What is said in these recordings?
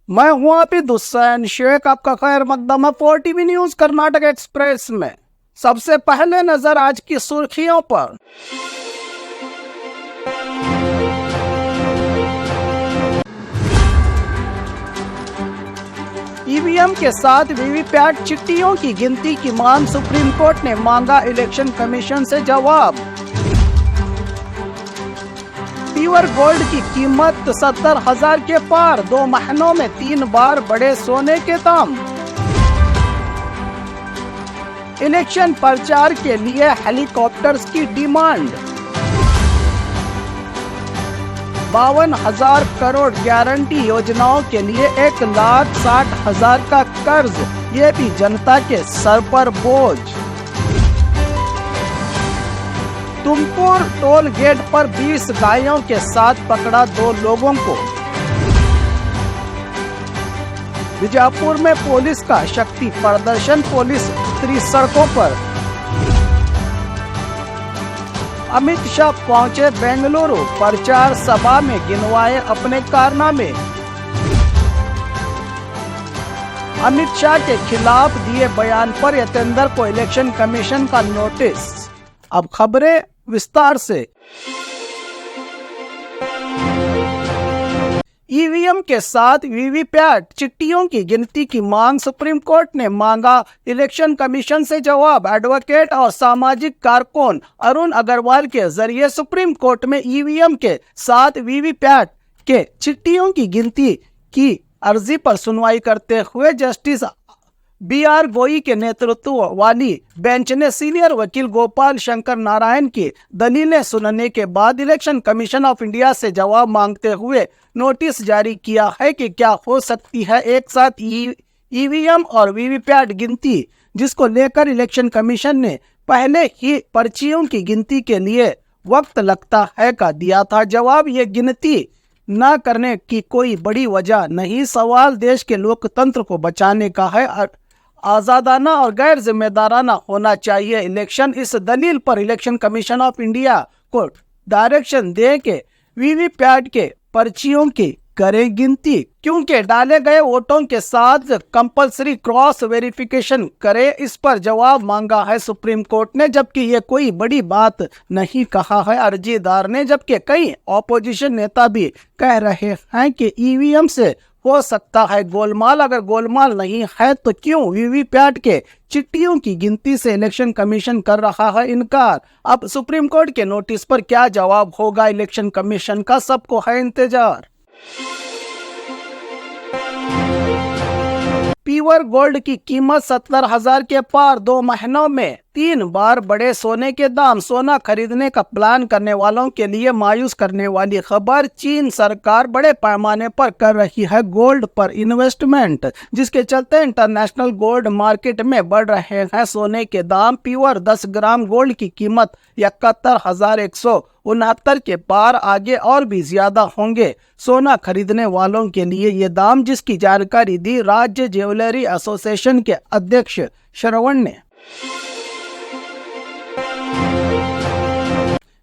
मैं हूं आबिद हुसैन शेख, आपका खैर मकदम है 4 TV न्यूज कर्नाटक एक्सप्रेस में। सबसे पहले नजर आज की सुर्खियों पर। ईवीएम के साथ वीवीपैट चिट्ठियों की गिनती की मांग, सुप्रीम कोर्ट ने मांगा इलेक्शन कमीशन से जवाब। प्योर गोल्ड की कीमत 70,000 के पार, 2 महीनों में 3 बार बढ़े सोने के दाम। इलेक्शन प्रचार के लिए हेलीकॉप्टर्स की डिमांड। 52,000 करोड़ गारंटी योजनाओं के लिए 1,60,000 का कर्ज, ये भी जनता के सर पर बोझ। तुमकुर टोल गेट पर 20 गायों के साथ पकड़ा 2 लोगों को। बीजापुर में पुलिस का शक्ति प्रदर्शन, पुलिस उतरी सड़कों पर। अमित शाह पहुंचे बेंगलुरु, प्रचार सभा में गिनवाए अपने कारनामे। अमित शाह के खिलाफ दिए बयान पर यतेंद्र को इलेक्शन कमीशन का नोटिस। अब खबरें विस्तार से। ईवीएम के साथ वीवीपैट चिट्ठियों की गिनती की मांग, सुप्रीम कोर्ट ने मांगा इलेक्शन कमीशन से जवाब। एडवोकेट और सामाजिक कारकुन अरुण अग्रवाल के जरिए सुप्रीम कोर्ट में ईवीएम के साथ वीवीपैट के चिट्ठियों की गिनती की अर्जी पर सुनवाई करते हुए जस्टिस BR गोई के नेतृत्व वाली बेंच ने सीनियर वकील गोपाल शंकर नारायण की दलीलें सुनने के बाद इलेक्शन कमीशन ऑफ इंडिया से जवाब मांगते हुए नोटिस जारी किया है कि क्या हो सकती है एक साथ ईवीएम और वीवीपैट गिनती, जिसको लेकर इलेक्शन कमीशन ने पहले ही पर्चियों की गिनती के लिए वक्त लगता है का दिया था जवाब। ये गिनती न करने की कोई बड़ी वजह नहीं, सवाल देश के लोकतंत्र को बचाने का है, आजादाना और गैर जिम्मेदाराना होना चाहिए इलेक्शन। इस दलील पर इलेक्शन कमीशन ऑफ इंडिया को डायरेक्शन दे के वीवीपैट के पर्चियों की करे गिनती, क्योंकि डाले गए वोटों के साथ कंपलसरी क्रॉस वेरिफिकेशन करे। इस पर जवाब मांगा है सुप्रीम कोर्ट ने, जबकि ये कोई बड़ी बात नहीं कहा है अर्जीदार ने। जबकि कई ऑपोजिशन नेता भी कह रहे हैं कि ईवीएम से हो सकता है गोलमाल, अगर गोलमाल नहीं है तो क्यों वीवीपैट के चिट्ठियों की गिनती से इलेक्शन कमीशन कर रहा है इनकार। अब सुप्रीम कोर्ट के नोटिस पर क्या जवाब होगा इलेक्शन कमीशन का, सबको है इंतजार। प्योर गोल्ड की कीमत 70,000 के पार, 2 महीनों में 3 बार बढ़े सोने के दाम। सोना खरीदने का प्लान करने वालों के लिए मायूस करने वाली खबर। चीन सरकार बड़े पैमाने पर कर रही है गोल्ड पर इन्वेस्टमेंट, जिसके चलते इंटरनेशनल गोल्ड मार्केट में बढ़ रहे हैं सोने के दाम। प्योर 10 ग्राम गोल्ड की कीमत 71,169 के पार, आगे और भी ज्यादा होंगे सोना खरीदने वालों के लिए ये दाम, जिसकी जानकारी दी राज्य ज्वेलरी एसोसिएशन के अध्यक्ष श्रवण ने।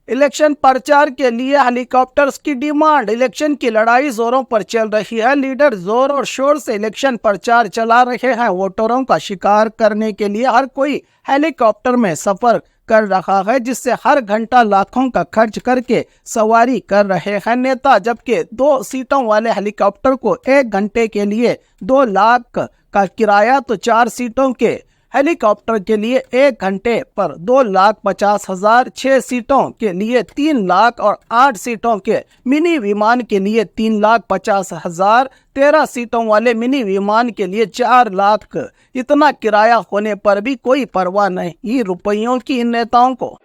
इलेक्शन प्रचार के लिए हेलीकॉप्टर्स की डिमांड। इलेक्शन की लड़ाई जोरों पर चल रही है, लीडर जोर और शोर से इलेक्शन प्रचार चला रहे हैं। वोटरों का शिकार करने के लिए हर कोई हेलीकॉप्टर में सफर कर रहा है, जिससे हर घंटा लाखों का खर्च करके सवारी कर रहे हैं नेता। जबकि 2 सीटों वाले हेलीकॉप्टर को 1 घंटे के लिए 2 लाख का किराया, तो 4 सीटों के हेलीकॉप्टर के लिए 1 घंटे पर 2,50,000, 6 सीटों के लिए 3 लाख और 8 सीटों के मिनी विमान के लिए 3,50,000, 13 सीटों वाले मिनी विमान के लिए 4 लाख। इतना किराया होने पर भी कोई परवाह नहीं रुपयों की इन नेताओं को।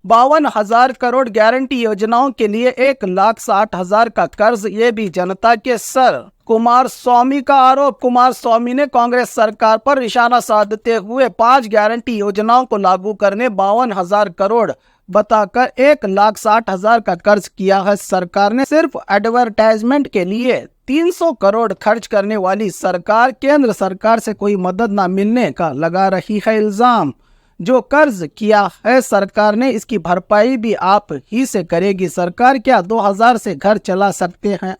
52,000 करोड़ गारंटी योजनाओं के लिए 1,60,000 का कर्ज, ये भी जनता के सर। कुमार स्वामी का आरोप। कुमार स्वामी ने कांग्रेस सरकार पर निशाना साधते हुए 5 गारंटी योजनाओं को लागू करने 52,000 करोड़ बताकर 1,60,000 का कर्ज किया है। सरकार ने सिर्फ एडवर्टाइजमेंट के लिए 300 करोड़ खर्च करने वाली सरकार केंद्र सरकार से कोई मदद न मिलने का लगा रही है इल्जाम। जो कर्ज किया है सरकार ने, इसकी भरपाई भी आप ही से करेगी सरकार। क्या 2000 से घर चला सकते हैं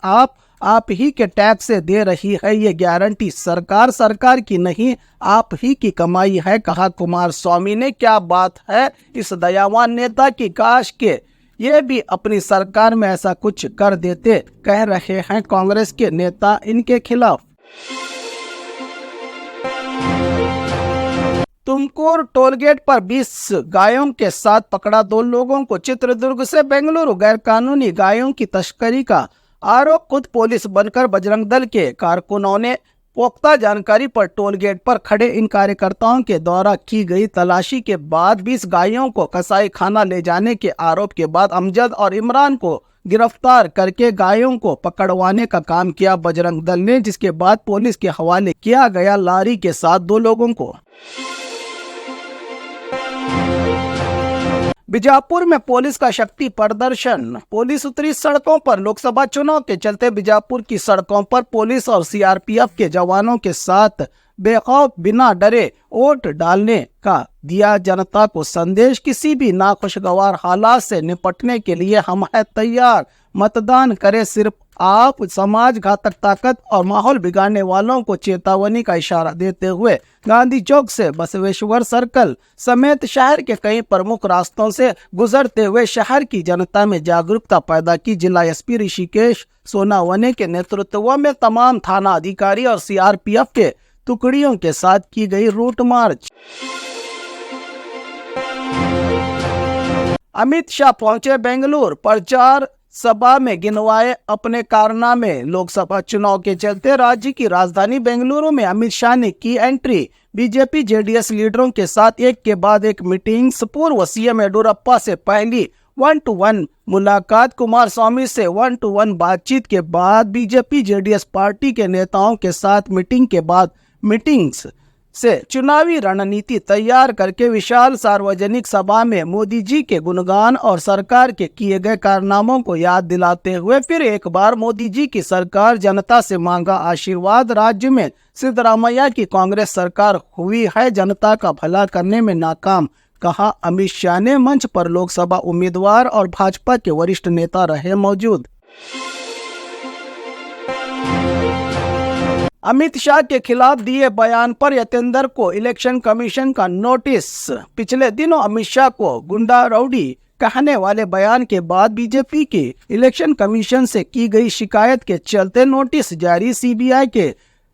आप ही के टैक्स से दे रही है ये गारंटी सरकार की नहीं, आप ही की कमाई है, कहा कुमारस्वामी ने। क्या बात है इस दयावान नेता की, काश के ये भी अपनी सरकार में ऐसा कुछ कर देते, कह रहे हैं कांग्रेस के नेता इनके खिलाफ। तुमकुर टोलगेट पर 20 गायों के साथ पकड़ा 2 लोगों को। चित्रदुर्ग से बेंगलुरु गैरकानूनी गायों की तस्करी का आरोप खुद पुलिस बनकर बजरंग दल के कारकुनों ने पुख्ता जानकारी पर टोलगेट पर खड़े इन कार्यकर्ताओं के द्वारा की गई तलाशी के बाद 20 गायों को कसाई खाना ले जाने के आरोप के बाद अमजद और इमरान को गिरफ्तार करके गायों को पकड़वाने का काम किया बजरंग दल ने, जिसके बाद पुलिस के हवाले किया गया लारी के साथ 2 लोगों को। बीजापुर में पुलिस का शक्ति प्रदर्शन। पुलिस उतरी सड़कों पर। लोकसभा चुनाव के चलते बीजापुर की सड़कों पर पुलिस और सीआरपीएफ के जवानों के साथ बेखौफ बिना डरे वोट डालने का दिया जनता को संदेश। किसी भी नाखुशगवार हालात से निपटने के लिए हम हैं तैयार, मतदान करें सिर्फ आप। समाज घातक ताकत और माहौल बिगाड़ने वालों को चेतावनी का इशारा देते हुए गांधी चौक से बसवेश्वर सर्कल समेत शहर के कई प्रमुख रास्तों से गुजरते हुए शहर की जनता में जागरूकता पैदा की। जिला एसपी ऋषिकेश सोनावने के नेतृत्व में तमाम थाना अधिकारी और सीआरपीएफ के टुकड़ियों के साथ की गई रूट मार्च। अमित शाह पहुंचे बेंगलुरु। प्रचार सभा में गिनवाए अपने कारनामे। लोकसभा चुनाव के चलते राज्य की राजधानी बेंगलुरु में अमित शाह ने की एंट्री। बीजेपी जेडीएस लीडरों के साथ एक के बाद एक मीटिंग्स। पूर्व सीएम येडियुरप्पा से पहली 1-to-1 मुलाकात। कुमारस्वामी से 1-to-1 बातचीत के बाद बीजेपी जेडीएस पार्टी के नेताओं के साथ मीटिंग के बाद मीटिंग्स से चुनावी रणनीति तैयार करके विशाल सार्वजनिक सभा में मोदी जी के गुणगान और सरकार के किए गए कारनामों को याद दिलाते हुए फिर एक बार मोदी जी की सरकार, जनता से मांगा आशीर्वाद। राज्य में सिद्धरामैया की कांग्रेस सरकार हुई है जनता का भला करने में नाकाम, कहा अमित शाह ने। मंच पर लोकसभा उम्मीदवार और भाजपा के वरिष्ठ नेता रहे मौजूद। अमित शाह के खिलाफ दिए बयान पर यतेंद्र को इलेक्शन कमीशन का नोटिस। पिछले दिनों अमित शाह को गुंडा रौडी कहने वाले बयान के बाद बीजेपी के इलेक्शन कमीशन से की गई शिकायत के चलते नोटिस जारी। सीबीआई के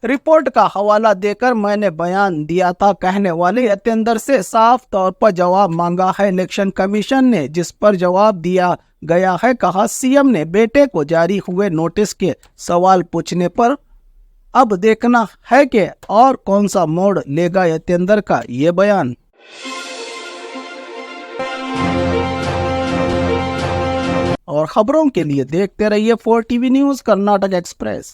रिपोर्ट का हवाला देकर मैंने बयान दिया था कहने वाले यतेंद्र से साफ तौर पर जवाब मांगा है इलेक्शन कमीशन ने, जिस पर जवाब दिया गया है। कहा सीएम ने बेटे को जारी हुए नोटिस के सवाल पूछने पर अब देखना है कि और कौन सा मोड़ लेगा यतेंद्र का ये बयान। और खबरों के लिए देखते रहिए 4 टीवी न्यूज़ कर्नाटक एक्सप्रेस।